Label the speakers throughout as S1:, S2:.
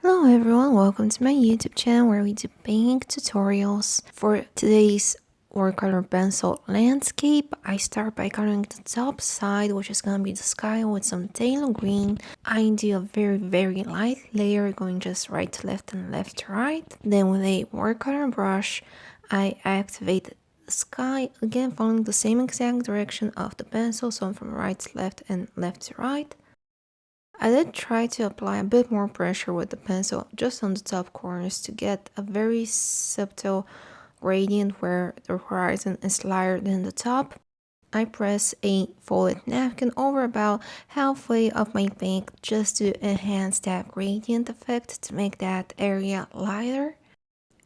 S1: Hello everyone, welcome to my YouTube channel where we do painting tutorials. For today's watercolor pencil landscape, I start by coloring the top side, which is gonna be the sky with some phthalo green. I do a very light layer going just right to left and left to right. Then with a watercolor brush, I activate the sky, again following the same exact direction of the pencil, so from right to left and left to right. I did try to apply a bit more pressure with the pencil just on the top corners to get a very subtle gradient where the horizon is lighter than the top. I press a folded napkin over about halfway of my paint just to enhance that gradient effect to make that area lighter.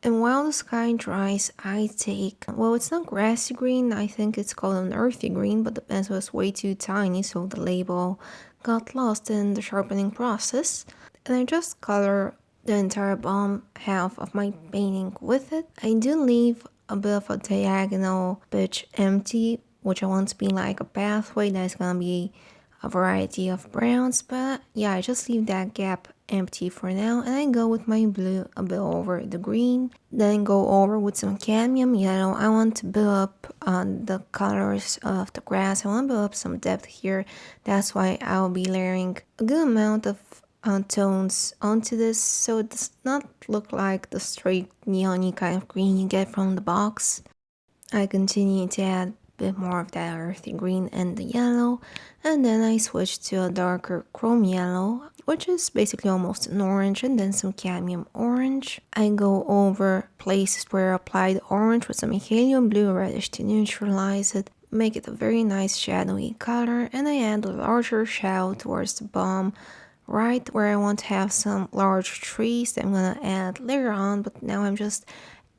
S1: And while the sky dries, I take, well, it's not grassy green, I think it's called an earthy green, but the pencil is way too tiny, so the label got lost in the sharpening process. And I just color the entire bottom half of my painting with it. I do leave a bit of a diagonal pitch empty, which I want to be like a pathway that's gonna be a variety of browns, but yeah, I just leave that gap empty for now, and I go with my blue a bit over the green, then go over with some cadmium yellow. I want to build up the colors of the grass. I want to build up some depth here. That's why I'll be layering a good amount of tones onto this, so it does not look like the straight neon kind of green you get from the box. I continue to add bit more of that earthy green and the yellow, and then I switch to a darker chrome yellow, which is basically almost an orange, and then some cadmium orange. I go over places where I applied orange with some helium blue reddish to neutralize it, make it a very nice shadowy color, and I add a larger shadow towards the bottom right where I want to have some large trees that I'm gonna add later on, but now I'm just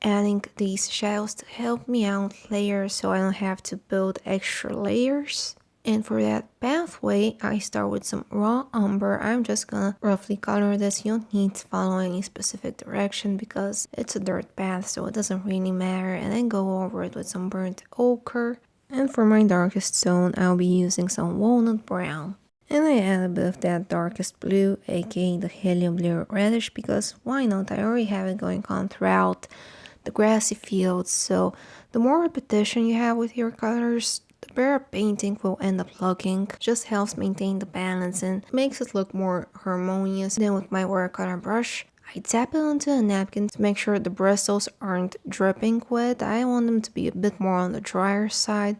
S1: adding these shadows to help me out layer so I don't have to build extra layers. And for that pathway, I start with some raw umber. I'm just gonna roughly color this. You don't need to follow any specific direction because it's a dirt path, so it doesn't really matter. And then go over it with some burnt ochre. And for my darkest tone, I'll be using some walnut brown. And I add a bit of that darkest blue, aka the helium blue reddish, because why not? I already have it going on throughout the grassy fields, so the more repetition you have with your colors, the better painting will end up looking. Just helps maintain the balance and makes it look more harmonious. Then with my watercolor brush, I tap it onto a napkin to make sure the bristles aren't dripping wet. I want them to be a bit more on the drier side.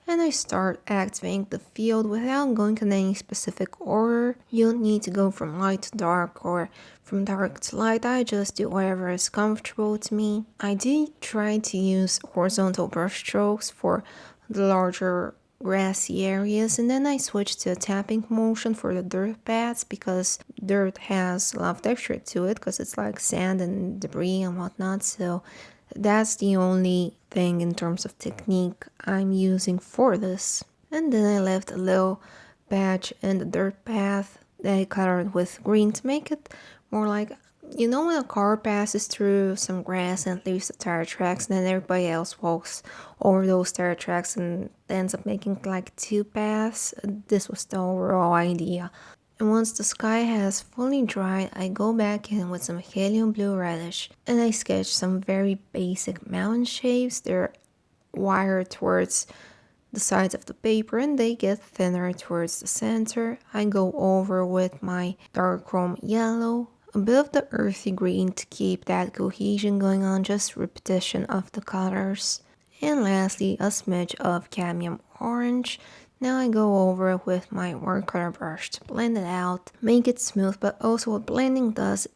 S1: And I start activating the field without going in any specific order. You don't need to go from light to dark or from dark to light. I just do whatever is comfortable to me. I do try to use horizontal brush strokes for the larger grassy areas, and then I switch to a tapping motion for the dirt paths because dirt has a lot of texture to it because it's like sand and debris and whatnot, so that's the only thing in terms of technique I'm using for this. And then I left a little patch in the dirt path that I colored with green to make it more like, you know, when a car passes through some grass and leaves the tire tracks, and then everybody else walks over those tire tracks and ends up making like two paths. This was the overall idea. And once the sky has fully dried, I go back in with some helium blue reddish and I sketch some very basic mountain shapes. They're wired towards the sides of the paper and they get thinner towards the center. I go over with my dark chrome yellow, a bit of the earthy green to keep that cohesion going on, just repetition of the colors. And lastly, a smidge of cadmium orange. Now I go over it with my watercolor brush to blend it out, make it smooth, but also what blending does,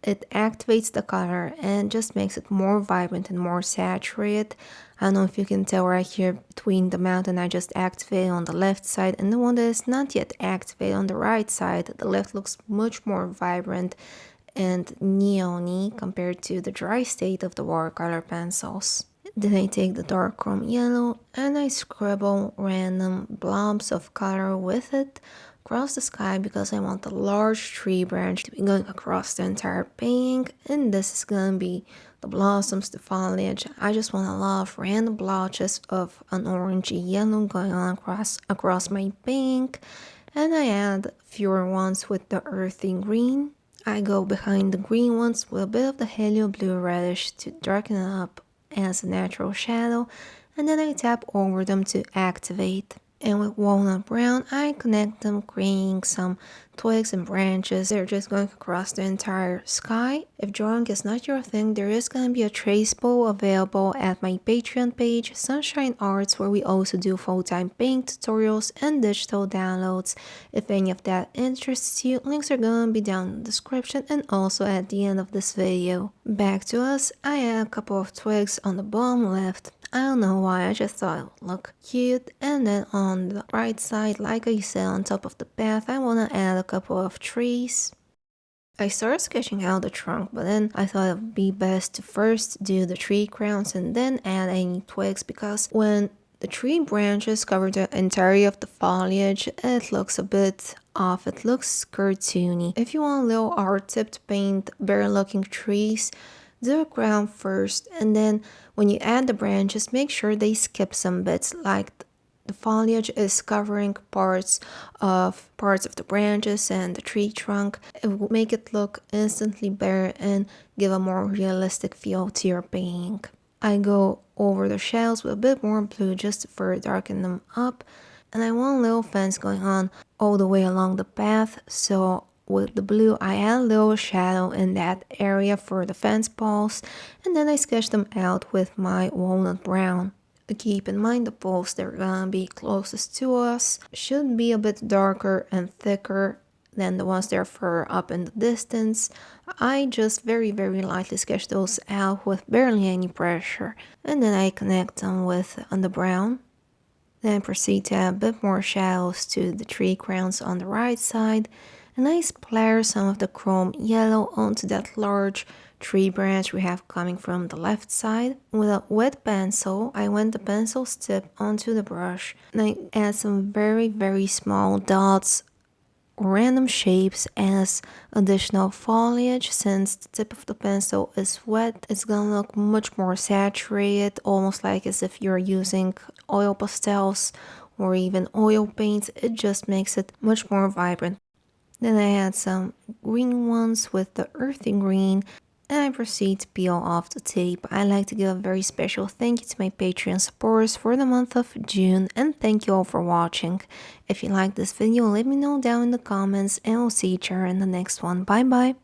S1: it activates the color and just makes it more vibrant and more saturated. I don't know if you can tell right here between the mountain I just activated on the left side and the one that is not yet activated on the right side. The left looks much more vibrant and neon-y compared to the dry state of the watercolor pencils. Then I take the dark chrome yellow and I scribble random blobs of color with it across the sky because I want the large tree branch to be going across the entire painting, and this is gonna be the blossoms, the foliage. I just want a lot of random blotches of an orangey yellow going on across my painting, and I add fewer ones with the earthy green. I go behind the green ones with a bit of the helio blue reddish to darken it up as a natural shadow, and then I tap over them to activate. And with walnut brown, I connect them, creating some twigs and branches. They're just going across the entire sky. If drawing is not your thing, there is going to be a Traceable available at my Patreon page, Sunshine Arts, where we also do full-time paint tutorials and digital downloads. If any of that interests you, links are going to be down in the description and also at the end of this video. Back to us, I add a couple of twigs on the bottom left. I don't know why, I just thought it would look cute. And then on the right side, like I said, on top of the path, I want to add a couple of trees. I started sketching out the trunk, but then I thought it would be best to first do the tree crowns and then add any twigs, because when the tree branches cover the entirety of the foliage, it looks a bit off, it looks cartoony. If you want a little art tip to paint better looking trees, do a crown first, and then when you add the branches, make sure they skip some bits, like the foliage is covering parts of the branches and the tree trunk. It will make it look instantly better and give a more realistic feel to your painting. I go over the shells with a bit more blue just to further darken them up, and I want a little fence going on all the way along the path, so with the blue I add a little shadow in that area for the fence posts, and then I sketch them out with my walnut brown. Keep in mind the posts that are gonna be closest to us should be a bit darker and thicker than the ones that are further up in the distance. I just very lightly sketch those out with barely any pressure, and then I connect them with the brown. Then proceed to add a bit more shadows to the tree crowns on the right side, and I splatter some of the chrome yellow onto that large tree branch we have coming from the left side. With a wet pencil, I went the pencil's tip onto the brush, and I add some very small dots, random shapes as additional foliage. Since the tip of the pencil is wet, it's gonna look much more saturated, almost like as if you're using oil pastels or even oil paints. It just makes it much more vibrant. Then I add some green ones with the earthy green, and I proceed to peel off the tape. I like to give a very special thank you to my Patreon supporters for the month of June, and thank you all for watching. If you like this video, let me know down in the comments, and I'll see you in the next one. Bye bye!